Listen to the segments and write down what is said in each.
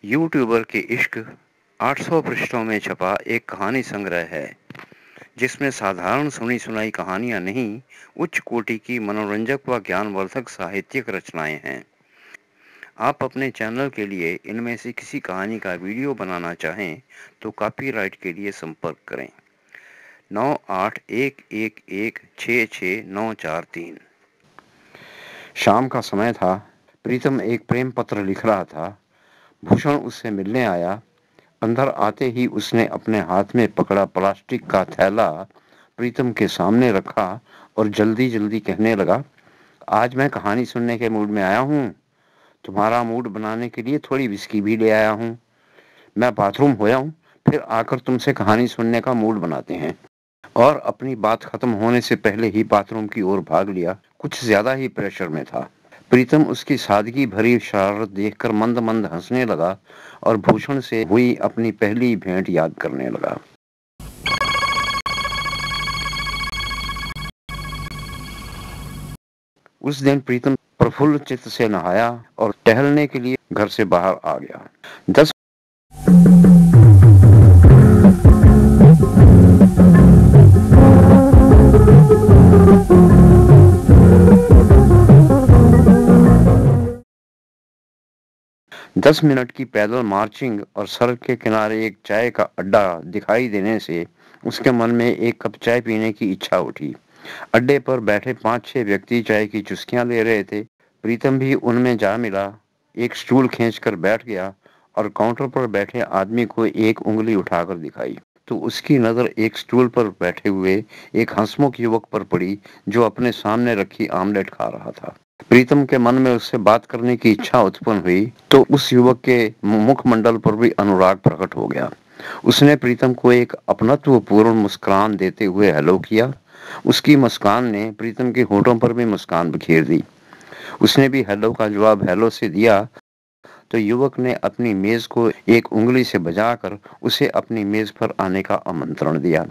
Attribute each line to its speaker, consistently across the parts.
Speaker 1: YouTuber के इश्क 800 पृष्ठों में छपा एक कहानी संग्रह है, जिसमें साधारण सुनी सुनाई कहानियां नहीं, उच्च कोटि की मनोरंजक व ज्ञानवर्धक साहित्यिक रचनाएं हैं। आप अपने चैनल के लिए इनमें से किसी कहानी का वीडियो बनाना चाहें तो कॉपीराइट के लिए संपर्क करें 9811166943। शाम का समय था। प्रीतम एक प्रेम पत्र लिख रहा था। भूषण उससे मिलने आया। अंदर आते ही उसने अपने हाथ में पकड़ा प्लास्टिक का थैला प्रीतम के सामने रखा और जल्दी जल्दी कहने लगा, आज मैं कहानी सुनने के मूड में आया हूँ। तुम्हारा मूड बनाने के लिए थोड़ी विस्की भी ले आया हूँ। मैं बाथरूम होया हूँ, फिर आकर तुमसे कहानी सुनने का मूड बनाते हैं। और अपनी बात खत्म होने से पहले ही बाथरूम की ओर भाग लिया। कुछ ज्यादा ही प्रेशर में था। प्रीतम उसकी सादगी भरी शरारत देखकर मंद मंद हंसने लगा और भूषण से हुई अपनी पहली भेंट याद करने लगा। उस दिन प्रीतम प्रफुल्ल चित्त से नहाया और टहलने के लिए घर से बाहर आ गया। 10 मिनट की पैदल मार्चिंग और सड़क के किनारे एक चाय का अड्डा दिखाई देने से उसके मन में एक कप चाय पीने की इच्छा उठी। अड्डे पर बैठे 5-6 व्यक्ति चाय की चुस्कियां ले रहे थे। प्रीतम भी उनमें जा मिला। एक स्टूल खींचकर बैठ गया और काउंटर पर बैठे आदमी को एक उंगली उठाकर दिखाई तो उसकी नजर एक स्टूल पर बैठे हुए एक हंसमुख युवक पर पड़ी, जो अपने सामने रखी आमलेट खा रहा था। प्रीतम के मन में उससे बात करने की इच्छा उत्पन्न हुई तो उस युवक के मुखमंडल पर भी अनुराग प्रकट हो गया। उसने प्रीतम को एक अपनत्वपूर्ण मुस्कान देते हुए हेलो किया। उसकी मुस्कान ने प्रीतम के होठों पर भी मुस्कान बिखेर दी। उसने भी हेलो का जवाब हेलो से दिया तो युवक ने अपनी मेज को एक उंगली से बजाकर उसे अपनी मेज पर आने का आमंत्रण दिया।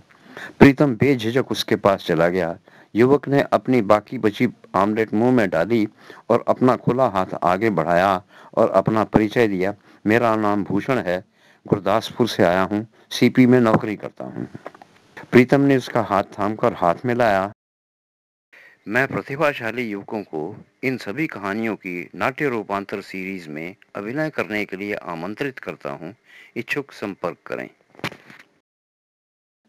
Speaker 1: प्रीतम बेझिझक उसके पास चला गया। युवक ने अपनी बाकी बची आमलेट मुंह में डाली और अपना खुला हाथ आगे बढ़ाया और अपना परिचय दिया। मेरा नाम भूषण है, गुरदासपुर से आया हूँ, सीपी में नौकरी करता हूँ। प्रीतम ने उसका हाथ थामकर हाथ मिलाया। मैं प्रतिभाशाली युवकों को इन सभी कहानियों की नाट्य रूपांतर सीरीज में अभिनय करने के लिए आमंत्रित करता हूँ। इच्छुक संपर्क करें।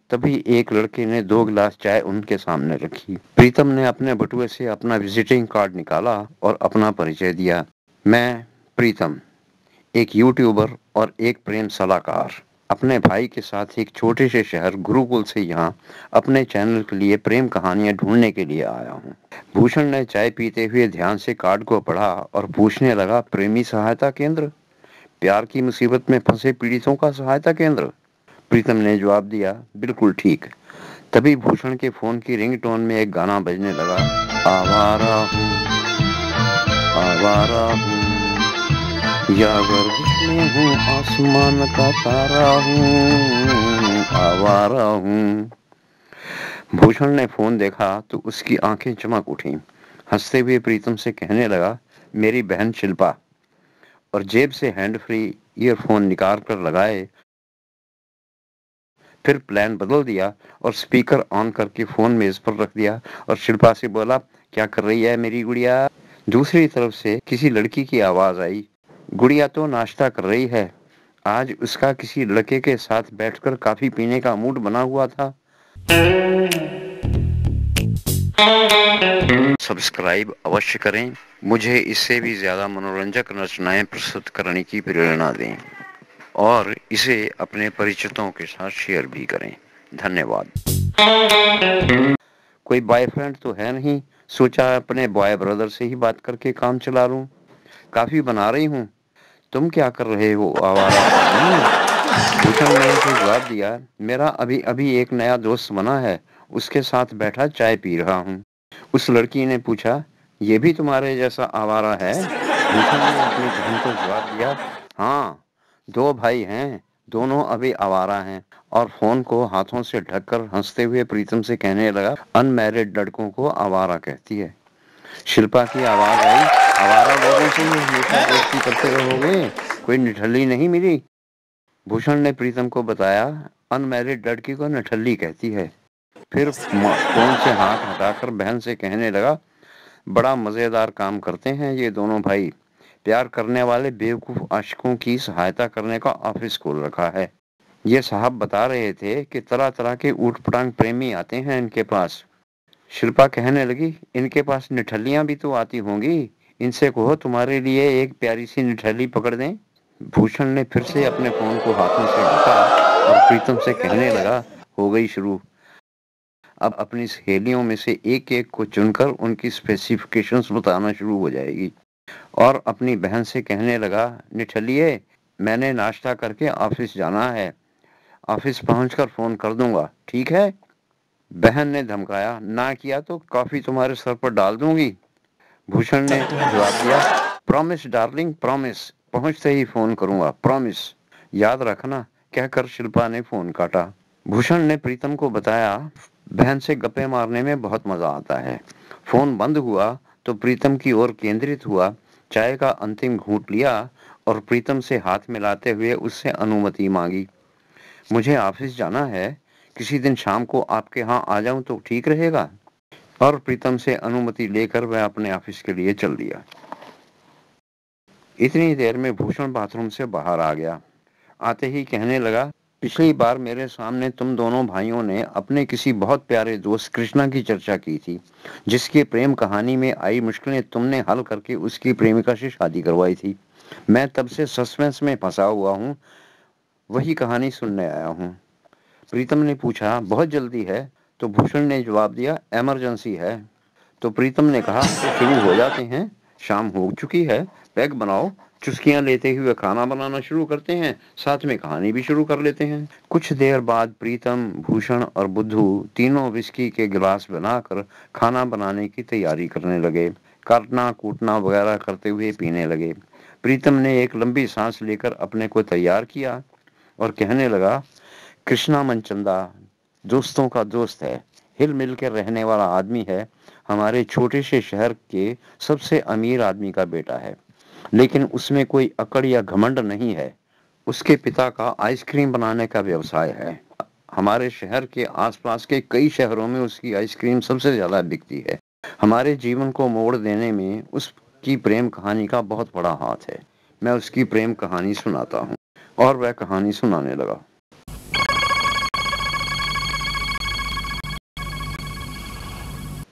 Speaker 1: तभी एक लड़के ने 2 गिलास चाय उनके सामने रखी। प्रीतम ने अपने बटुए से अपना विजिटिंग कार्ड निकाला और अपना परिचय दिया। मैं प्रीतम, एक यूट्यूबर और एक प्रेम सलाहकार, अपने भाई के साथ एक छोटे से शहर गुरुकुल से यहाँ अपने चैनल के लिए प्रेम कहानियां ढूंढने के लिए आया हूँ। भूषण ने चाय पीते हुए ध्यान से कार्ड को पढ़ा और पूछने लगा, प्रेमी सहायता केंद्र, प्यार की मुसीबत में फंसे पीड़ितों का सहायता केंद्र। प्रीतम ने जवाब दिया, बिल्कुल ठीक। तभी भूषण के फोन की रिंगटोन में एक गाना बजने लगा, आवारा हूँ, आवारा हूँ, या गर्दिश में हूँ, आसमान का तारा हूँ, आवारा हूँ। भूषण ने फोन देखा तो उसकी आंखें चमक उठी। हंसते हुए प्रीतम से कहने लगा, मेरी बहन शिल्पा, और जेब से हैंड फ्री ईयरफोन निकाल कर लगाए। फिर प्लान बदल दिया और स्पीकर ऑन करके फोन मेज पर रख दिया और शिल्पा से बोला, क्या कर रही है मेरी गुड़िया। दूसरी तरफ से किसी लड़की की आवाज आई, गुड़िया तो नाश्ता कर रही है, आज उसका किसी लड़के के साथ बैठकर कॉफी पीने का मूड बना हुआ था। सब्सक्राइब अवश्य करें। मुझे इससे भी ज्यादा मनोरंजक रचनाएं प्रस्तुत करने की प्रेरणा दें और इसे अपने परिचितों के साथ शेयर भी करें। धन्यवाद। कोई बॉयफ्रेंड तो है नहीं, सोचा अपने बॉय ब्रदर से ही बात करके काम चला लूं। काफी बना रही हूँ, तुम क्या कर रहे हो आवारा। भूषण ने उसे जवाब दिया, मेरा अभी अभी एक नया दोस्त बना है, उसके साथ बैठा चाय पी रहा हूँ। उस लड़की ने पूछा, ये भी तुम्हारे जैसा आवारा है। भूषण ने अपनी बहन को जवाब दिया, हाँ, 2 भाई हैं, दोनों अभी आवारा हैं। और फोन को हाथों से ढककर हंसते हुए प्रीतम से कहने लगा, अनमैरिड लड़कों को आवारा कहती है। शिल्पा की आवाज आई, आवारा लोगों से ही हमेशा दोस्ती करते रहोगे, कोई निठल्ली नहीं मिली? भूषण ने प्रीतम को बताया, अनमैरिड लड़की को निठल्ली कहती है। फिर फोन से हाथ हटाकर बहन से कहने लगा, बड़ा मजेदार काम करते हैं ये दोनों भाई। प्यार करने वाले बेवकूफ आशिकों की सहायता करने का ऑफिस खोल रखा है। ये साहब बता रहे थे कि तरह तरह के ऊट पटांग प्रेमी आते हैं इनके पास। शिल्पा कहने लगी, इनके पास निठल्लियां भी तो आती होंगी, इनसे कहो तुम्हारे लिए एक प्यारी सी निठल्ली पकड़ दें। भूषण ने फिर से अपने फोन को हाथों से ढका और प्रीतम से कहने लगा, हो गई शुरू। अब अपनी सहेलियों में से एक एक को चुनकर उनकी स्पेसिफिकेशंस बताना शुरू हो जाएगी। और अपनी बहन से कहने लगा, निठल्लिए, मैंने नाश्ता करके ऑफिस जाना है, ऑफिस पहुंचकर फोन कर दूंगा, ठीक है? बहन ने धमकाया, ना किया तो कॉफी तुम्हारे सर पर डाल दूंगी। भूषण ने जवाब दिया, प्रॉमिस डार्लिंग, प्रॉमिस, पहुंचते ही फोन करूंगा, प्रॉमिस, याद रखना, कहकर शिल्पा ने फोन काटा। भूषण ने प्रीतम को बताया, बहन से गप्पे मारने में बहुत मजा आता है। फोन बंद हुआ तो प्रीतम की ओर केंद्रित हुआ, चाय का अंतिम घूंट लिया और प्रीतम से हाथ मिलाते हुए उससे अनुमति मांगी। मुझे ऑफिस जाना है, किसी दिन शाम को आपके यहाँ आ जाऊं तो ठीक रहेगा? और प्रीतम से अनुमति लेकर वह अपने ऑफिस के लिए चल दिया। इतनी देर में भूषण बाथरूम से बाहर आ गया। आते ही कहने लगा, पिछली बार मेरे सामने तुम दोनों भाइयों ने अपने किसी बहुत प्यारे दोस्त कृष्णा की चर्चा की थी, जिसकी प्रेम कहानी में आई मुश्किलें तुमने हल करके उसकी प्रेमिका से शादी करवाई थी। मैं तब से सस्पेंस में फंसा हुआ हूँ, वही कहानी सुनने आया हूँ। प्रीतम ने पूछा, बहुत जल्दी है? तो भूषण ने जवाब दिया, इमरजेंसी है। तो प्रीतम ने कहा, तो शुरू हो जाते हैं, शाम हो चुकी है, पैक बनाओ, चुस्कियां लेते हुए खाना बनाना शुरू करते हैं, साथ में कहानी भी शुरू कर लेते हैं। कुछ देर बाद प्रीतम, भूषण और बुद्धू तीनों विस्की के गिलास बनाकर खाना बनाने की तैयारी करने लगे। काटना कूटना वगैरह करते हुए पीने लगे। प्रीतम ने एक लंबी सांस लेकर अपने को तैयार किया और कहने लगा, कृष्णा मनचंदा दोस्तों का दोस्त है, हिल मिल कर रहने वाला आदमी है, हमारे छोटे से शहर के सबसे अमीर आदमी का बेटा है, लेकिन उसमें कोई अकड़ या घमंड नहीं है। उसके पिता का आइसक्रीम बनाने का व्यवसाय है। हमारे शहर के आसपास के कई शहरों में उसकी आइसक्रीम सबसे ज्यादा बिकती है। हमारे जीवन को मोड़ देने में उसकी प्रेम कहानी का बहुत बड़ा हाथ है। मैं उसकी प्रेम कहानी सुनाता हूँ। और वह कहानी सुनाने लगा।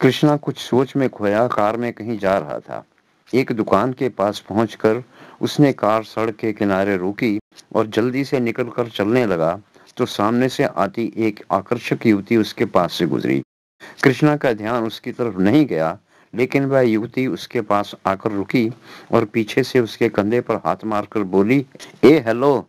Speaker 1: कृष्णा कुछ सोच में खोया कार में कहीं जा रहा था। एक दुकान के पास पहुंचकर उसने कार सड़क के किनारे रोकी और जल्दी से निकलकर चलने लगा तो सामने से आती एक आकर्षक युवती उसके पास से गुजरी। कृष्णा का ध्यान उसकी तरफ नहीं गया, लेकिन वह युवती उसके पास आकर रुकी और पीछे से उसके कंधे पर हाथ मारकर बोली, ए हेलो।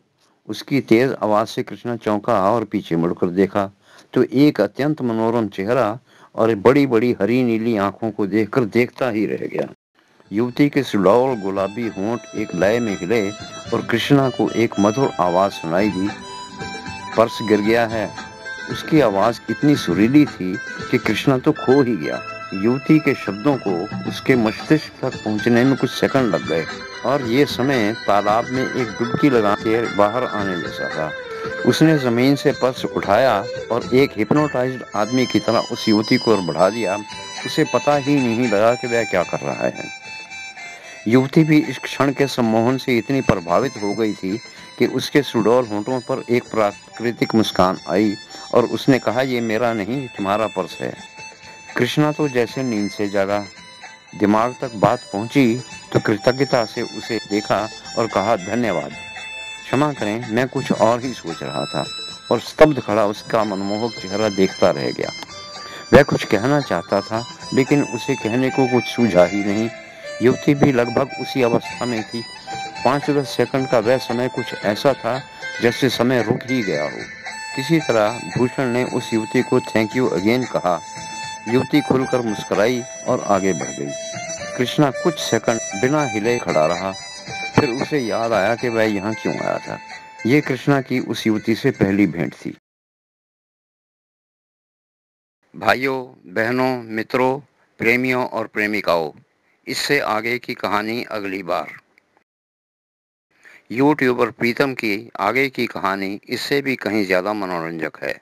Speaker 1: उसकी तेज आवाज से कृष्णा चौंका और पीछे मुड़कर देखा तो एक अत्यंत मनोरम चेहरा और बड़ी बड़ी हरी नीली आंखों को देखकर देखता ही रह गया। युवती के सुडौल गुलाबी होंठ एक लय में हिले और कृष्णा को एक मधुर आवाज सुनाई दी, पर्स गिर गया है। उसकी आवाज इतनी सुरीली थी कि कृष्णा तो खो ही गया। युवती के शब्दों को उसके मस्तिष्क तक पहुंचने में कुछ सेकंड लग गए और ये समय तालाब में एक डुबकी लगा के बाहर आने जैसा था। उसने जमीन से पर्स उठाया और एक हिप्नोटाइज्ड आदमी की तरह उस युवती को ओर बढ़ा दिया। उसे पता ही नहीं लगा कि वह क्या कर रहा है। युवती भी इस क्षण के सम्मोहन से इतनी प्रभावित हो गई थी कि उसके सुडौल होंठों पर एक प्राकृतिक मुस्कान आई और उसने कहा, ये मेरा नहीं, तुम्हारा पर्स है। कृष्णा तो जैसे नींद से जागा। दिमाग तक बात पहुंची तो कृतज्ञता से उसे देखा और कहा, धन्यवाद, क्षमा करें, मैं कुछ और ही सोच रहा था। और स्तब्ध खड़ा उसका मनमोहक चेहरा देखता रह गया। वह कुछ कहना चाहता था लेकिन उसे कहने को कुछ सूझा ही नहीं। युवती भी लगभग उसी अवस्था में थी। 5-10 सेकंड का वह समय कुछ ऐसा था जैसे समय रुक ही गया हो। किसी तरह भूषण ने उस युवती को थैंक यू अगेन कहा। युवती खुलकर मुस्कुराई और आगे बढ़ गई। कृष्णा कुछ सेकंड बिना हिले खड़ा रहा। फिर उसे याद आया कि वह यहाँ क्यों आया था। ये कृष्णा की उस युवती से पहली भेंट थी। भाइयों, बहनों, मित्रों, प्रेमियों और प्रेमिकाओं, इससे आगे की कहानी अगली बार। यूट्यूबर प्रीतम की आगे की कहानी इससे भी कहीं ज़्यादा मनोरंजक है।